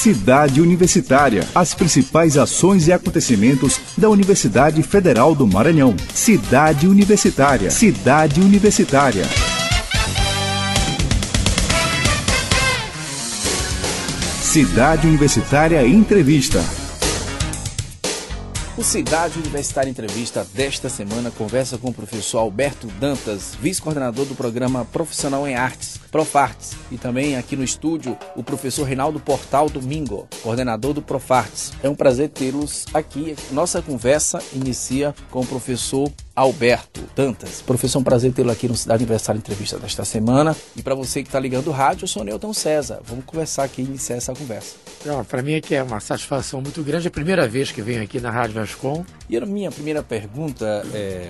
Cidade Universitária. As principais ações e acontecimentos da Universidade Federal do Maranhão. Cidade Universitária. Cidade Universitária. Cidade Universitária Entrevista. O Cidade Universitária Entrevista desta semana conversa com o professor Alberto Dantas, vice-coordenador do Programa Profissional em Artes, Profartes, e também aqui no estúdio o professor Reinaldo Portal Domingo, coordenador do Profartes. É um prazer tê-los aqui. Nossa conversa inicia com o professor Alberto Dantas. Professor, é um prazer tê-lo aqui no Cidade Universitária Entrevista desta semana. E para você que está ligando o rádio, eu sou Newton César. Vamos conversar aqui e iniciar essa conversa. Para mim é uma satisfação muito grande. É a primeira vez que venho aqui na Rádio Vascom. E a minha primeira pergunta,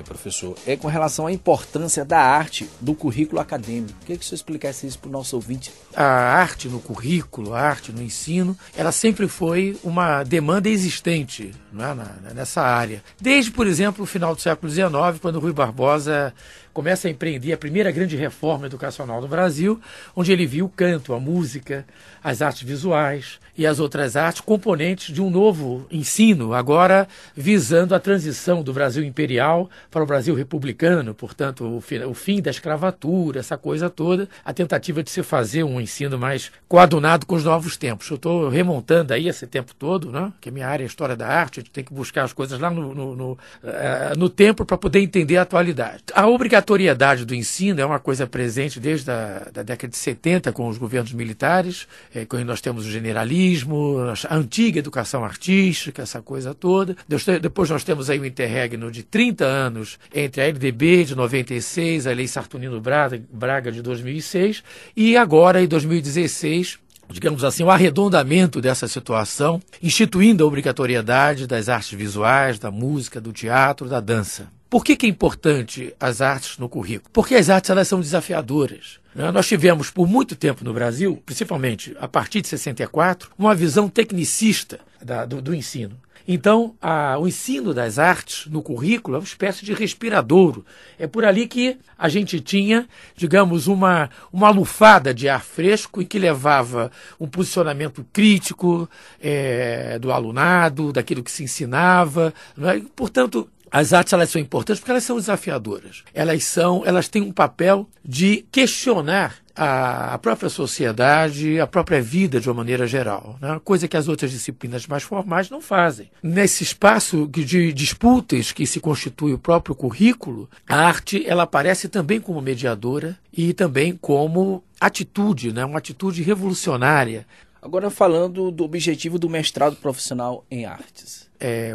professor, é com relação à importância da arte do currículo acadêmico. Queria que o senhor explicasse isso para o nosso ouvinte. A arte no currículo, a arte no ensino, ela sempre foi uma demanda existente, não é, nessa área. Desde, por exemplo, o final do século XIX, quando Rui Barbosa começa a empreender a primeira grande reforma educacional no Brasil, onde ele viu o canto, a música, as artes visuais e as outras artes componentes de um novo ensino, agora visando a transição do Brasil imperial para o Brasil republicano, portanto, o fim da escravatura, essa coisa toda, a tentativa de se fazer um ensino mais coadunado com os novos tempos. Eu estou remontando aí esse tempo todo, né? Que a minha área é História da Arte, a gente tem que buscar as coisas lá no tempo para poder entender a atualidade. A obrigatoriedade do ensino é uma coisa presente desde a década de 70 com os governos militares, quando nós temos o generalismo, a antiga educação artística, essa coisa toda. Depois nós temos aí o interregno de 30 anos entre a LDB de 96, a Lei Saturnino Braga de 2006 e agora em 2016, digamos assim, o arredondamento dessa situação, instituindo a obrigatoriedade das artes visuais, da música, do teatro, da dança. Por que é importante as artes no currículo? Porque as artes elas são desafiadoras. Nós tivemos por muito tempo no Brasil, principalmente a partir de 64, uma visão tecnicista do ensino. Então, o ensino das artes no currículo é uma espécie de respiradouro. É por ali que a gente tinha, digamos, uma lufada de ar fresco e que levava um posicionamento crítico do alunado, daquilo que se ensinava. Não é? Portanto, as artes elas são importantes porque elas são desafiadoras. Elas têm um papel de questionar a própria sociedade, a própria vida de uma maneira geral, né? Coisa que as outras disciplinas mais formais não fazem. Nesse espaço de disputas que se constitui o próprio currículo, a arte ela aparece também como mediadora e também como atitude, né? Uma atitude revolucionária. Agora falando do objetivo do mestrado profissional em artes.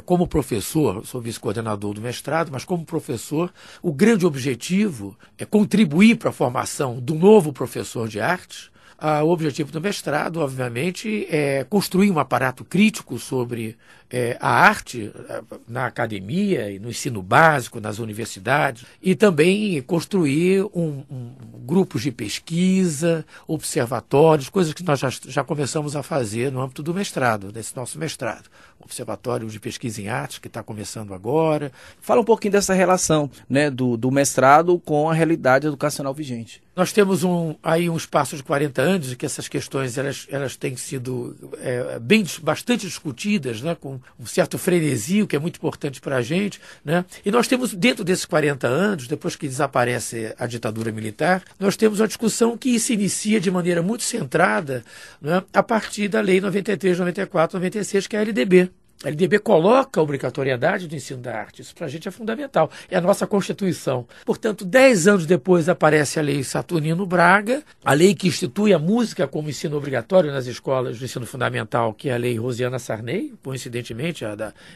Como professor, sou vice-coordenador do mestrado, mas como professor, o grande objetivo é contribuir para a formação do novo professor de artes. O objetivo do mestrado, obviamente, é construir um aparato crítico sobre a arte na academia e no ensino básico, nas universidades, e também construir grupos de pesquisa, observatórios, coisas que nós já começamos a fazer no âmbito do mestrado, desse nosso mestrado. Observatório de Pesquisa em Artes, que está começando agora. Fala um pouquinho dessa relação, né, do mestrado com a realidade educacional vigente. Nós temos um espaço de 40 anos em que essas questões elas têm sido bastante discutidas, né, com um certo frenesi, o que é muito importante para a gente, né? E nós temos, dentro desses 40 anos, depois que desaparece a ditadura militar, nós temos uma discussão que se inicia de maneira muito centrada, né, a partir da Lei 93, 94, 96, que é a LDB. A LDB coloca a obrigatoriedade do ensino da arte. Isso para a gente é fundamental. É a nossa Constituição. Portanto, 10 anos depois aparece a Lei Saturnino Braga, a lei que institui a música como ensino obrigatório nas escolas do ensino fundamental, que é a Lei Rosiana Sarney, coincidentemente,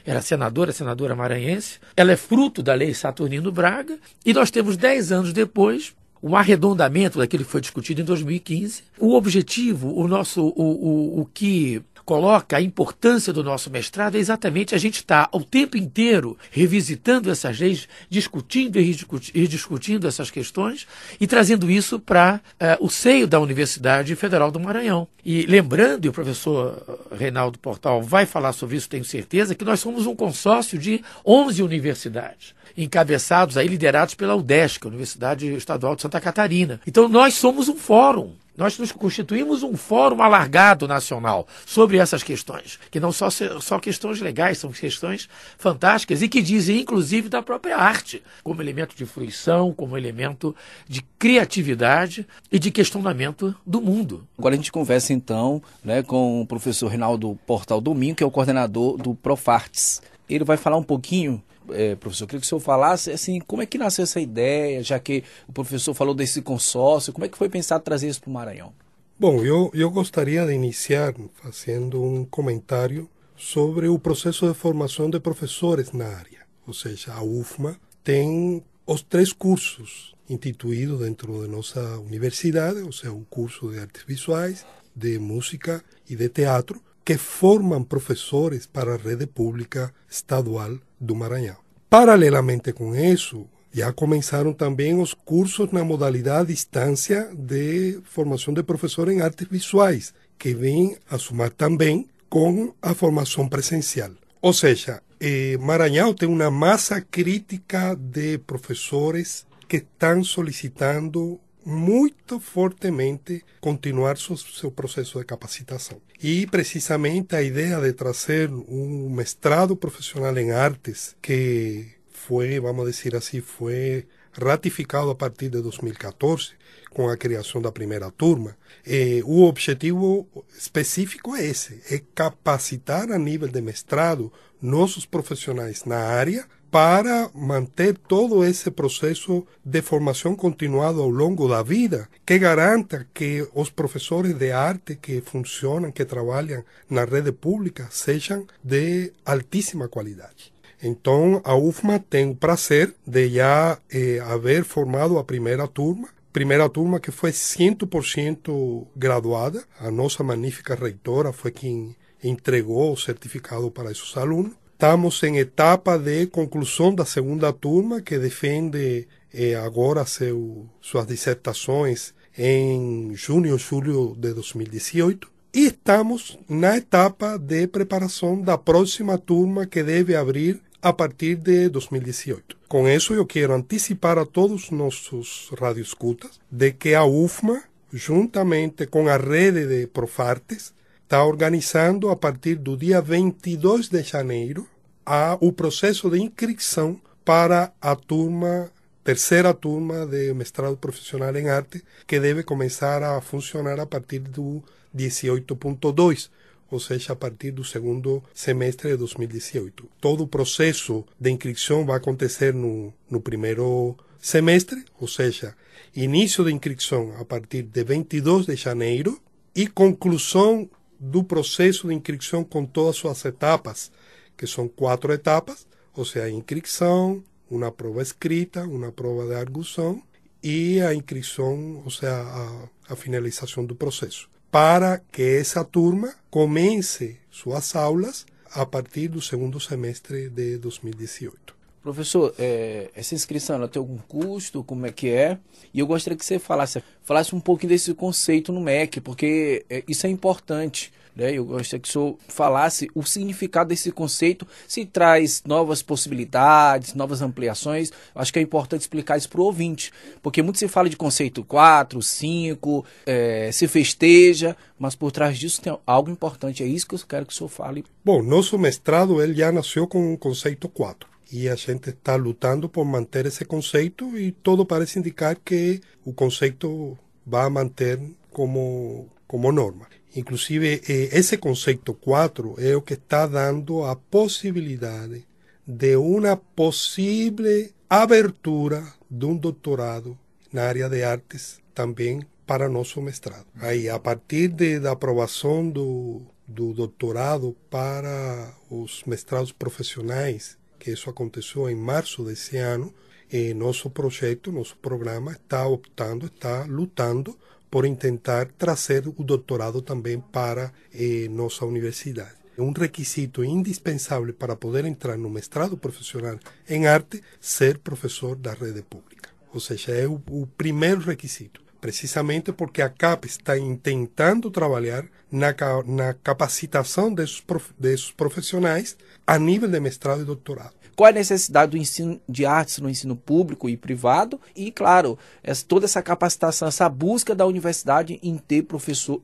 era senadora maranhense. Ela é fruto da Lei Saturnino Braga. E nós temos 10 anos depois um arredondamento daquilo que foi discutido em 2015. O objetivo, o que coloca a importância do nosso mestrado é exatamente a gente estar o tempo inteiro revisitando essas leis, discutindo e rediscutindo essas questões e trazendo isso para o seio da Universidade Federal do Maranhão. E lembrando, e o professor Reinaldo Portal vai falar sobre isso, tenho certeza, que nós somos um consórcio de 11 universidades, encabeçados, liderados pela UDESC, a Universidade Estadual de Santa Catarina. Então nós somos um fórum Nós nos constituímos um fórum alargado nacional sobre essas questões, que não são só questões legais, são questões fantásticas e que dizem, inclusive, da própria arte, como elemento de fruição, como elemento de criatividade e de questionamento do mundo. Agora a gente conversa, então, né, com o professor Reinaldo Portal Domingo, que é o coordenador do Profartes. Ele vai falar um pouquinho... professor, eu queria que o senhor falasse assim, como é que nasceu essa ideia, já que o professor falou desse consórcio, como é que foi pensado trazer isso para o Maranhão? Bom, eu gostaria de iniciar fazendo um comentário sobre o processo de formação de professores na área. Ou seja, a UFMA tem os 3 cursos instituídos dentro de nossa universidade, ou seja, o curso de artes visuais, de música e de teatro, que formam professores para a rede pública estadual do Maranhão. Paralelamente com isso, já começaram também os cursos na modalidade distância de formação de professor em artes visuais, que vêm a somar também com a formação presencial. Ou seja, Maranhão tem uma massa crítica de professores que estão solicitando muito fortemente continuar seu processo de capacitação. E precisamente a ideia de trazer um mestrado profissional em artes, que foi, vamos dizer assim, foi ratificado a partir de 2014, com a criação da primeira turma, o objetivo específico é esse, é capacitar a nível de mestrado nossos profissionais na área para manter todo esse processo de formação continuado ao longo da vida, que garanta que os professores de arte que funcionam, que trabalham na rede pública, sejam de altíssima qualidade. Então, a UFMA tem o prazer de já haver formado a primeira turma que foi 100% graduada. A nossa magnífica reitora foi quem entregou o certificado para esses alunos. Estamos em etapa de conclusão da segunda turma, que defende agora suas dissertações em junho ou julho de 2018. E estamos na etapa de preparação da próxima turma, que deve abrir a partir de 2018. Com isso, eu quero antecipar a todos os nossos radioescutas de que a UFMA, juntamente com a rede de Profartes, está organizando a partir do dia 22 de janeiro o processo de inscrição para a terceira turma de mestrado profissional em arte, que deve começar a funcionar a partir do 18.2, ou seja, a partir do segundo semestre de 2018. Todo o processo de inscrição vai acontecer no primeiro semestre, ou seja, início de inscrição a partir de 22 de janeiro e conclusão do processo de inscrição com todas as suas etapas, que são 4 etapas, ou seja, a inscrição, uma prova escrita, uma prova de arguição e a inscrição, ou seja, a finalização do processo, para que essa turma comece suas aulas a partir do segundo semestre de 2018. Professor, essa inscrição ela tem algum custo? Como é que é? E eu gostaria que você falasse um pouquinho desse conceito no MEC, porque isso é importante, né? Eu gostaria que o senhor falasse o significado desse conceito, se traz novas possibilidades, novas ampliações. Acho que é importante explicar isso para o ouvinte, porque muito se fala de conceito 4, 5, se festeja, mas por trás disso tem algo importante. É isso que eu quero que o senhor fale. Bom, nosso mestrado ele já nasceu com o conceito 4. E a gente está lutando por manter esse conceito e tudo parece indicar que o conceito vai manter como norma. Inclusive, esse conceito 4 é o que está dando a possibilidade de uma possível abertura de um doutorado na área de artes também para nosso mestrado. Aí, a partir da aprovação do doutorado para os mestrados profissionais, que isso aconteceu em março desse ano, nosso projeto, nosso programa está lutando por tentar trazer o doutorado também para nossa universidade. É um requisito indispensável para poder entrar no mestrado profissional em arte, ser professor da rede pública. Ou seja, é o primeiro requisito, precisamente porque a CAP está tentando trabalhar na capacitação desses profissionais a nível de mestrado e doutorado. qual é a necessidade do ensino de artes no ensino público e privado e, claro, toda essa capacitação, essa busca da universidade em ter professor,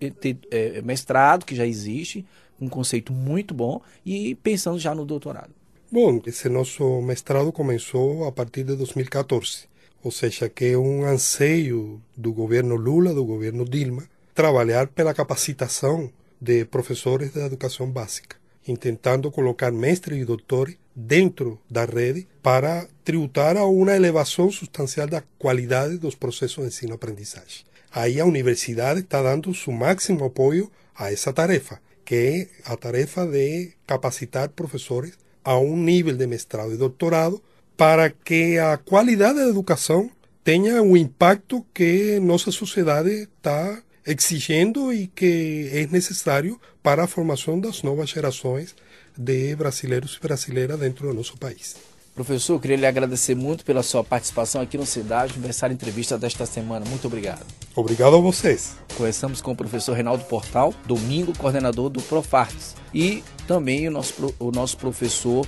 mestrado, que já existe, um conceito muito bom, e pensando já no doutorado. Bom, esse nosso mestrado começou a partir de 2014, ou seja, que é um anseio do governo Lula, do governo Dilma, trabalhar pela capacitação de professores da educação básica, tentando colocar mestres e doutores dentro da rede para tributar a uma elevação substancial da qualidade dos processos de ensino-aprendizagem. Aí a universidade está dando seu máximo apoio a essa tarefa, que é a tarefa de capacitar professores a um nível de mestrado e doutorado para que a qualidade da educação tenha o impacto que nossa sociedade está exigindo e que é necessário para a formação das novas gerações de brasileiros e brasileiras dentro do nosso país. Professor, eu queria lhe agradecer muito pela sua participação aqui no Cidade Universitária Entrevista desta semana. Muito obrigado. Obrigado a vocês. Conversamos com o professor Reinaldo Portal, domingo coordenador do Profartes, e também o nosso professor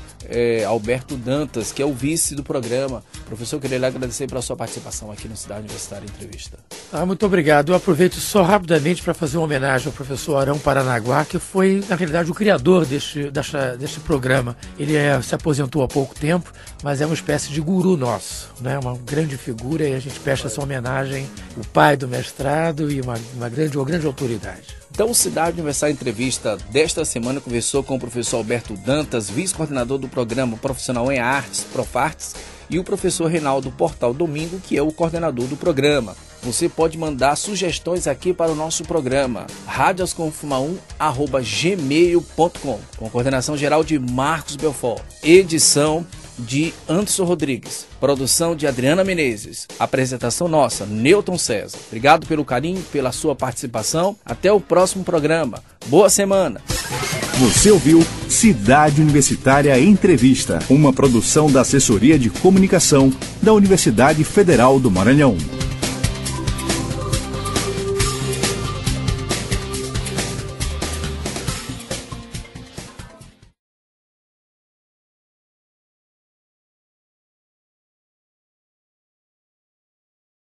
Alberto Dantas, que é o vice do programa. Professor, eu queria lhe agradecer pela sua participação aqui no Cidade Universitária Entrevista. Muito obrigado. Eu aproveito só rapidamente para fazer uma homenagem ao professor Arão Paranaguá, que foi, na realidade, o criador deste programa. Ele se aposentou há pouco tempo, mas é uma espécie de guru nosso, né? Uma grande figura, e a gente presta essa homenagem, o pai do mestrado e uma grande autoridade. Então, o Cidade Universitária Entrevista desta semana conversou com o professor Alberto Dantas, vice-coordenador do programa Profissional em Artes, Profartes, e o professor Reinaldo Portal Domingo, que é o coordenador do programa. Você pode mandar sugestões aqui para o nosso programa, radiosconfuma1@gmail.com, com coordenação geral de Marcos Belfort, edição de Anderson Rodrigues, produção de Adriana Menezes, apresentação nossa, Newton César. Obrigado pelo carinho, pela sua participação. Até o próximo programa. Boa semana. Você ouviu Cidade Universitária Entrevista, uma produção da Assessoria de Comunicação da Universidade Federal do Maranhão.